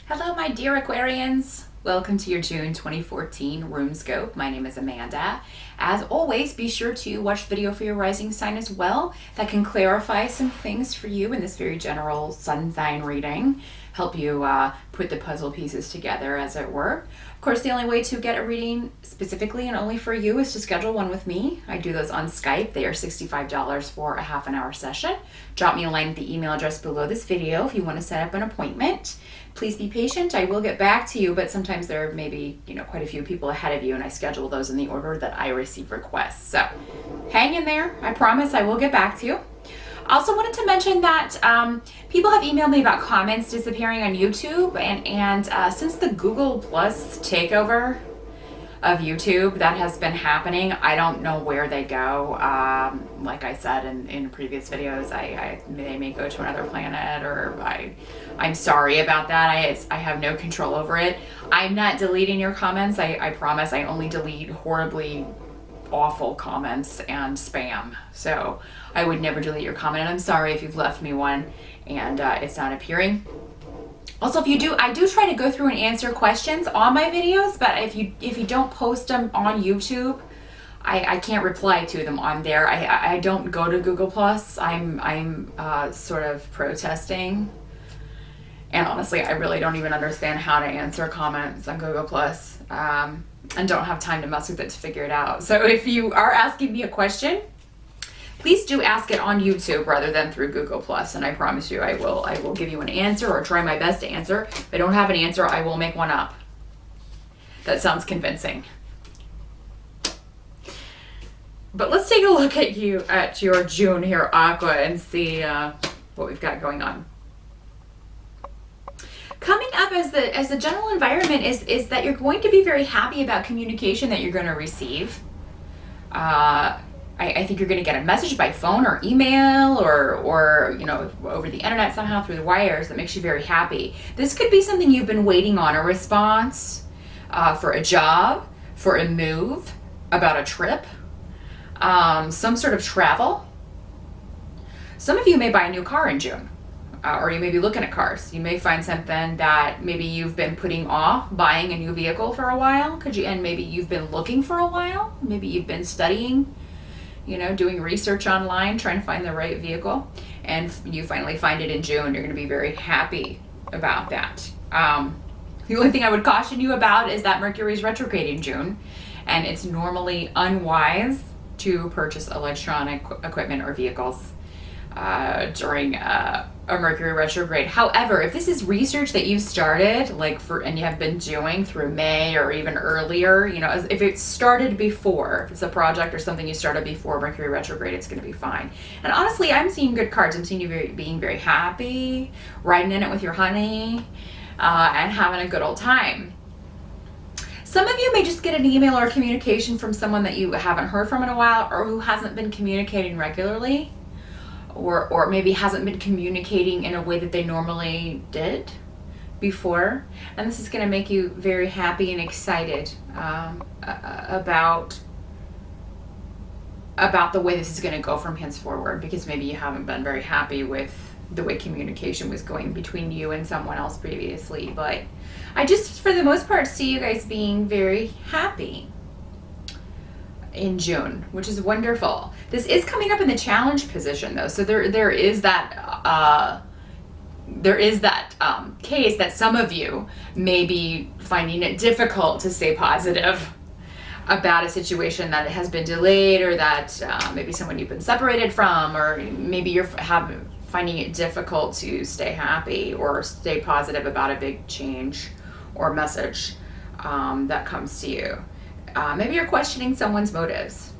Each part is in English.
Hello, my dear Aquarians. Welcome to your June 2014 Runescope. My name is Amanda. As always, be sure to watch the video for your rising sign as well. That can clarify some things for you in this very general sun sign reading. Help you put the puzzle pieces together, as it were. Of course, the only way to get a reading specifically and only for you is to schedule one with me. I do those on Skype. They are $65 for a half an hour session. Drop me a line at the email address below this video if you want to set up an appointment. Please be patient. I will get back to you, but sometimes there may be, quite a few people ahead of you, and I schedule those in the order that I receive requests. So hang in there. I promise I will get back to you. Also wanted to mention that people have emailed me about comments disappearing on YouTube, and since the Google Plus takeover of YouTube that has been happening, I don't know where they go. Like I said in previous videos, they may go to another planet, or I'm sorry about that. I have no control over it. I'm not deleting your comments. I promise. I only delete horribly awful comments and spam. So I would never delete your comment, and I'm sorry if you've left me one and it's not appearing. Also, I do try to go through and answer questions on my videos, but if you don't post them on YouTube, I can't reply to them on there. I don't go to Google Plus. I'm sort of protesting, and honestly, I really don't even understand how to answer comments on Google Plus, and don't have time to mess with it to figure it out. So if you are asking me a question, please do ask it on YouTube rather than through Google Plus, and I promise you I will give you an answer, or try my best to answer. If I don't have an answer, I will make one up that sounds convincing. But let's take a look at your June here, Aqua, and see what we've got going on. Coming up as the general environment is that you're going to be very happy about communication that you're going to receive. I think you're going to get a message by phone or email or over the internet somehow through the wires that makes you very happy. This could be something you've been waiting on, a response for a job, for a move, about a trip, some sort of travel. Some of you may buy a new car in June. Or you may be looking at cars. You may find something that maybe you've been putting off buying a new vehicle for a while. And maybe you've been looking for a while. Maybe you've been studying, doing research online, trying to find the right vehicle. And you finally find it in June. You're going to be very happy about that. The only thing I would caution you about is that Mercury is retrograde in June. And it's normally unwise to purchase electronic equipment or vehicles during a Mercury retrograde. However, if this is research that you've started, and you have been doing through May or even earlier, if it started before, if it's a project or something you started before Mercury retrograde, it's going to be fine. And honestly, I'm seeing good cards. I'm seeing you being very happy, riding in it with your honey, and having a good old time. Some of you may just get an email or communication from someone that you haven't heard from in a while, or who hasn't been communicating regularly. Or maybe hasn't been communicating in a way that they normally did before. And this is going to make you very happy and excited about the way this is going to go from henceforward, because maybe you haven't been very happy with the way communication was going between you and someone else previously. But I just, for the most part, see you guys being very happy in June, which is wonderful. This is coming up in the challenge position, though, so there is that case that some of you may be finding it difficult to stay positive about a situation that has been delayed, or that maybe someone you've been separated from, or maybe you're finding it difficult to stay happy or stay positive about a big change or message that comes to you. Maybe you're questioning someone's motives.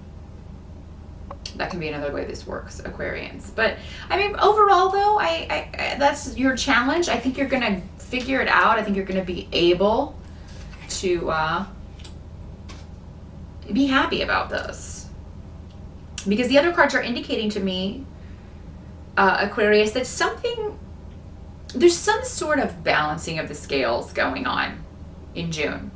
That can be another way this works, Aquarians. But I mean, overall, though, I that's your challenge. I think you're gonna figure it out. I think you're gonna be able to be happy about this, because the other cards are indicating to me, Aquarius, that there's some sort of balancing of the scales going on in June.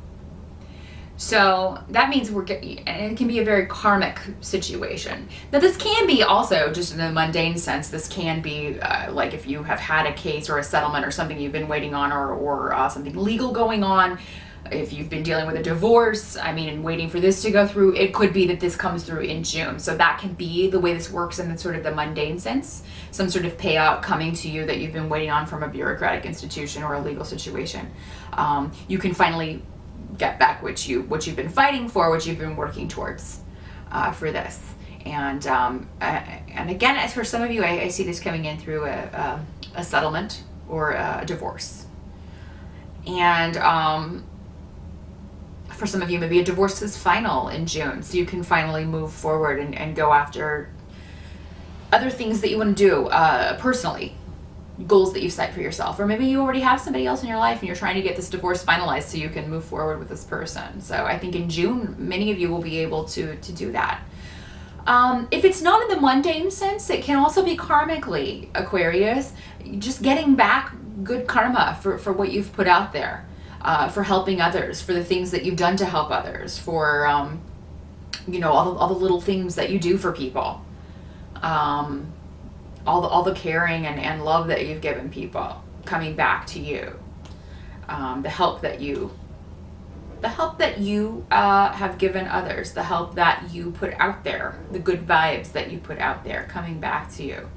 So that means we're getting, and it can be a very karmic situation. Now this can be also, just in the mundane sense, this can be like if you have had a case or a settlement or something you've been waiting on, or something legal going on. If you've been dealing with a divorce, I mean, and waiting for this to go through, it could be that this comes through in June. So that can be the way this works in the sort of the mundane sense. Some sort of payout coming to you that you've been waiting on from a bureaucratic institution or a legal situation. You can finally get back what you've been fighting for, what you've been working towards for this. And again, as for some of you, I see this coming in through a settlement or a divorce. And for some of you, maybe a divorce is final in June, so you can finally move forward and go after other things that you want to do personally, goals that you set for yourself. Or maybe you already have somebody else in your life and you're trying to get this divorce finalized so you can move forward with this person. So I think in June, many of you will be able to do that. If it's not in the mundane sense, it can also be karmically, Aquarius, just getting back good karma for what you've put out there. For helping others, for the things that you've done to help others, for all the little things that you do for people, all the caring and love that you've given people coming back to you, the help that you have given others, the help that you put out there, the good vibes that you put out there coming back to you.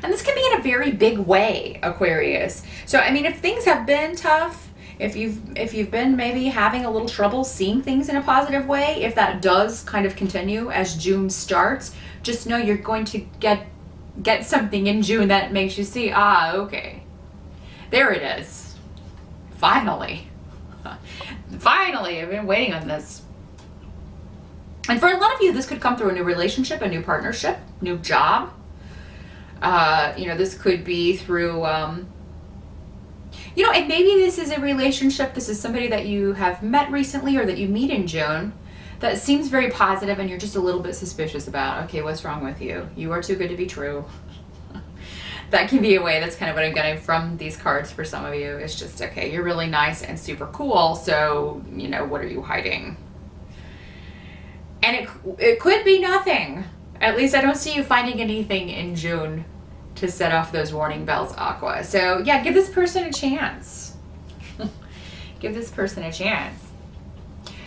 And this can be in a very big way, Aquarius. So I mean, if things have been tough, if you've been maybe having a little trouble seeing things in a positive way, if that does kind of continue as June starts, just know you're going to get something in June that makes you see, okay, there it is. Finally, I've been waiting on this. And for a lot of you, this could come through a new relationship, a new partnership, new job. This could be through, and maybe this is a relationship, this is somebody that you have met recently or that you meet in June that seems very positive and you're just a little bit suspicious about, okay, what's wrong with you? You are too good to be true. That can be a way, that's kind of what I'm getting from these cards for some of you. It's just, okay, you're really nice and super cool, so, what are you hiding? And it could be nothing. At least I don't see you finding anything in June to set off those warning bells, Aqua. So yeah, give this person a chance. Give this person a chance.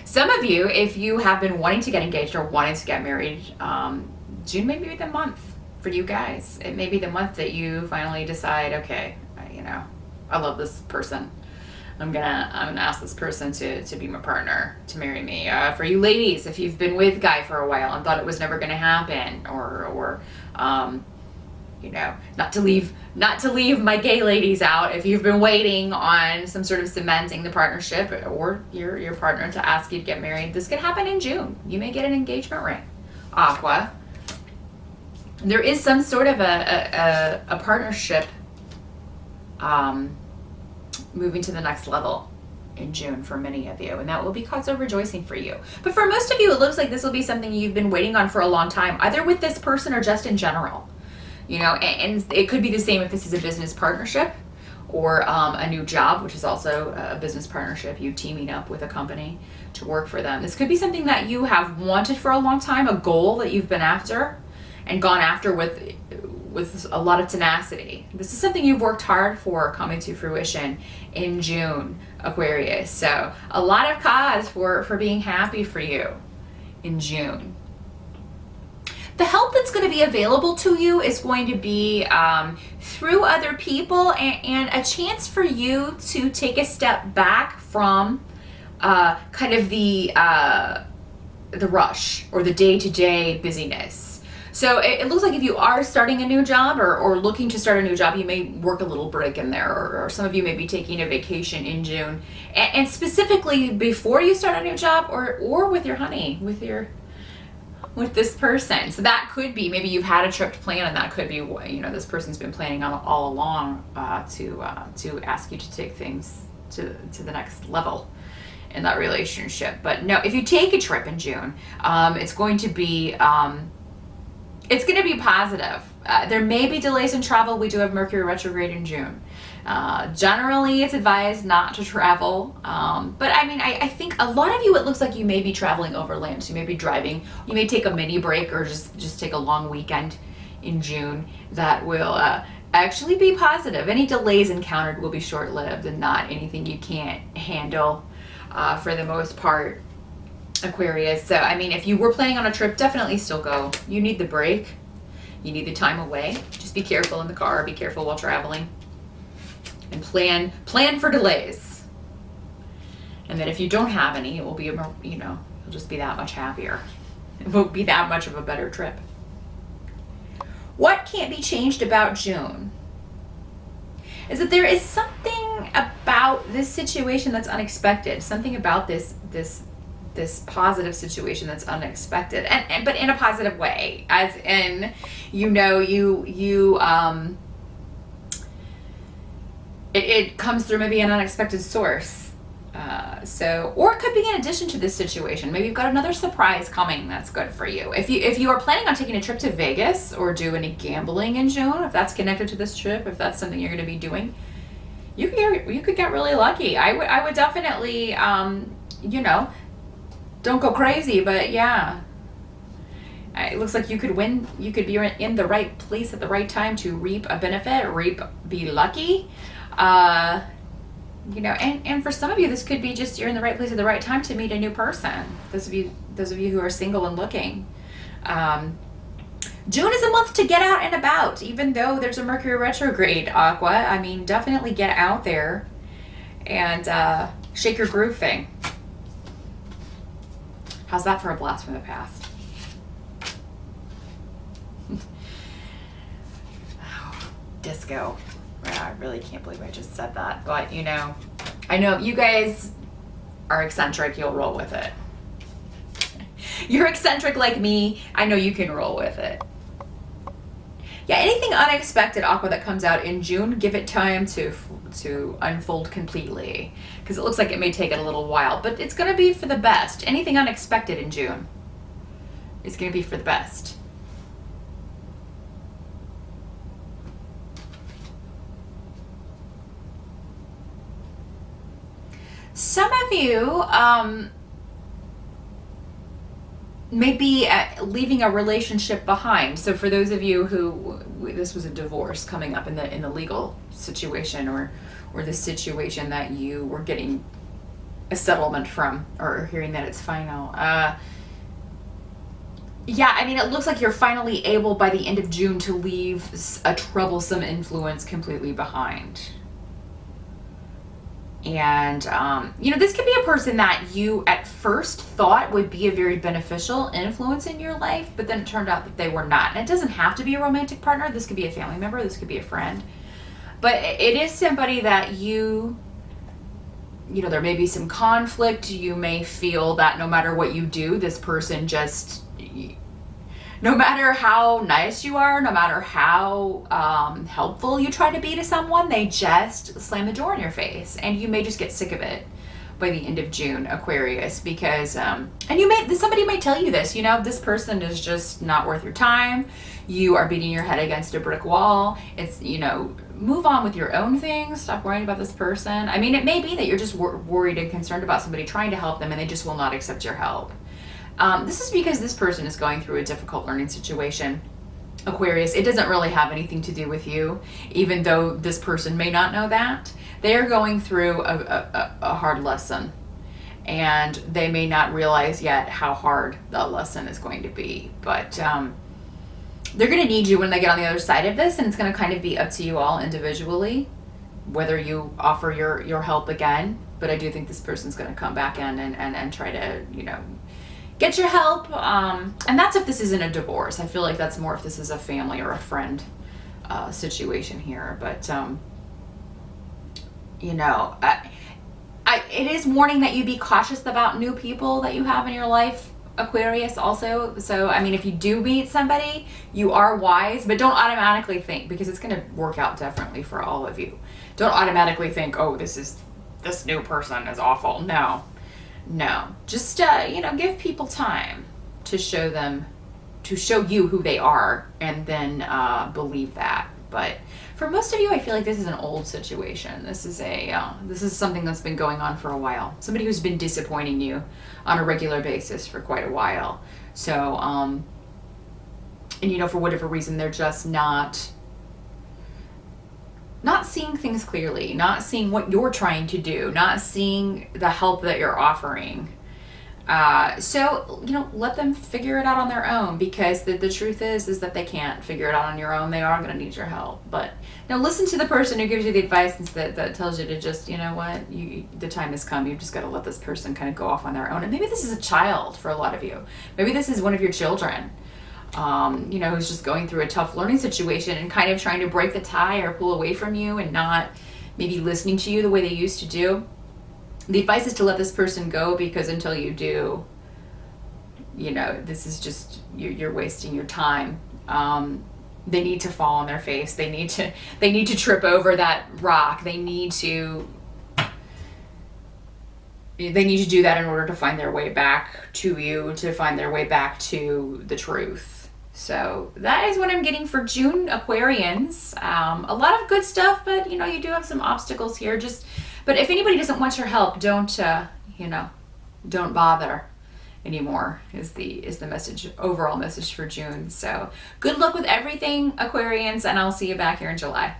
Some of you, if you have been wanting to get engaged or wanting to get married, June may be the month for you guys. It may be the month that you finally decide, okay, I love this person. I'm gonna ask this person to be my partner, to marry me. For you ladies, if you've been with guy for a while and thought it was never gonna happen, or not to leave my gay ladies out. If you've been waiting on some sort of cementing the partnership or your partner to ask you to get married, this could happen in June. You may get an engagement ring, Aqua. There is some sort of a partnership moving to the next level in June for many of you, and that will be cause of rejoicing for you. But for most of you, it looks like this will be something you've been waiting on for a long time, either with this person or just in general. And it could be the same if this is a business partnership or a new job, which is also a business partnership, you teaming up with a company to work for them. This could be something that you have wanted for a long time, a goal that you've been after and gone after with a lot of tenacity. This is something you've worked hard for coming to fruition in June, Aquarius. So a lot of cause for being happy for you in June. The help that's going to be available to you is going to be through other people and a chance for you to take a step back from kind of the rush or the day-to-day busyness. So it looks like if you are starting a new job or looking to start a new job, you may work a little break in there, or some of you may be taking a vacation in June. And specifically before you start a new job or with your honey, with this person. So that could be, maybe you've had a trip planned, and that could be, this person's been planning on all along to ask you to take things to the next level in that relationship. But no, if you take a trip in June, it's going to be positive. There may be delays in travel. We do have Mercury retrograde in June. Generally, it's advised not to travel. But I mean, I think a lot of you, it looks like you may be traveling overland. So you may be driving. You may take a mini break or just take a long weekend in June that will actually be positive. Any delays encountered will be short-lived and not anything you can't handle for the most part, Aquarius. So, I mean, if you were planning on a trip, definitely still go. You need the break. You need the time away. Just be careful in the car. Be careful while traveling. And plan for delays. And then if you don't have any, it will be, you'll just be that much happier. It won't be that much of a better trip. What can't be changed about June is that there is something about this situation that's unexpected. Something about this positive situation that's unexpected, and but in a positive way, as in, it comes through maybe an unexpected source. Or it could be in addition to this situation. Maybe you've got another surprise coming that's good for you. If you are planning on taking a trip to Vegas or do any gambling in June, if that's connected to this trip, if that's something you're going to be doing, you could get really lucky. I would definitely, don't go crazy, but yeah. It looks like you could win. You could be in the right place at the right time to reap a benefit, be lucky. And for some of you, this could be just you're in the right place at the right time to meet a new person. Those of you who are single and looking. June is a month to get out and about, even though there's a Mercury retrograde, Aqua. I mean, definitely get out there and shake your groove thing. How's that for a blast from the past? Disco. I really can't believe I just said that, but I know you guys are eccentric. You'll roll with it. You're eccentric like me. I know you can roll with it. Yeah, anything unexpected, Aqua, that comes out in June, give it time to unfold completely, because it looks like it may take it a little while, but it's going to be for the best. Anything unexpected in June is going to be for the best. Some of you may be leaving a relationship behind. So for those of you who this was a divorce coming up in the legal situation, or the situation that you were getting a settlement from, or hearing that it's final. Yeah, I mean, it looks like you're finally able by the end of June to leave a troublesome influence completely behind. And, this could be a person that you at first thought would be a very beneficial influence in your life, but then it turned out that they were not. And it doesn't have to be a romantic partner. This could be a family member. This could be a friend. But it is somebody that there may be some conflict. You may feel that no matter what you do, this person just, no matter how nice you are, no matter how helpful you try to be to someone, they just slam the door in your face. And you may just get sick of it by the end of June, Aquarius, because, somebody might tell you this, this person is just not worth your time. You are beating your head against a brick wall. It's, move on with your own things. Stop worrying about this person. I mean, it may be that you're just worried and concerned about somebody trying to help them and they just will not accept your help. This is because this person is going through a difficult learning situation, Aquarius. It doesn't really have anything to do with you, even though this person may not know that. They are going through a hard lesson, and they may not realize yet how hard the lesson is going to be. But they're going to need you when they get on the other side of this, and it's going to kind of be up to you all individually whether you offer your help again. But I do think this person's going to come back in and try to, get your help. And that's if this isn't a divorce. I feel like that's more if this is a family or a friend situation here. But, it is warning that you be cautious about new people that you have in your life, Aquarius, also. So, I mean, if you do meet somebody, you are wise, but don't automatically think, because it's going to work out differently for all of you. Don't automatically think, oh, this new person is awful. No. Just, give people time to show you who they are, and then believe that. But for most of you, I feel like this is an old situation. This is something that's been going on for a while. Somebody who's been disappointing you on a regular basis for quite a while. So, and you know, for whatever reason, they're just not seeing things clearly, not seeing what you're trying to do, not seeing the help that you're offering. So, you know, let them figure it out on their own, because the truth is that they can't figure it out on your own. They are going to need your help. But now listen to the person who gives you the advice that tells you to just, you know what, the time has come. You've just got to let this person kind of go off on their own. And maybe this is a child for a lot of you. Maybe this is one of your children, you know, who's just going through a tough learning situation and kind of trying to break the tie or pull away from you and not maybe listening to you the way they used to do. The advice is to let this person go, because until you do, you know, this is just, you're wasting your time. They need to fall on their face. They need to trip over that rock. They need to do that in order to find their way back to you, to find their way back to the truth. So that is what I'm getting for June, Aquarians. A lot of good stuff, but you know, you do have some obstacles here. But if anybody doesn't want your help, don't bother anymore is the overall message for June. So good luck with everything, Aquarians, and I'll see you back here in July.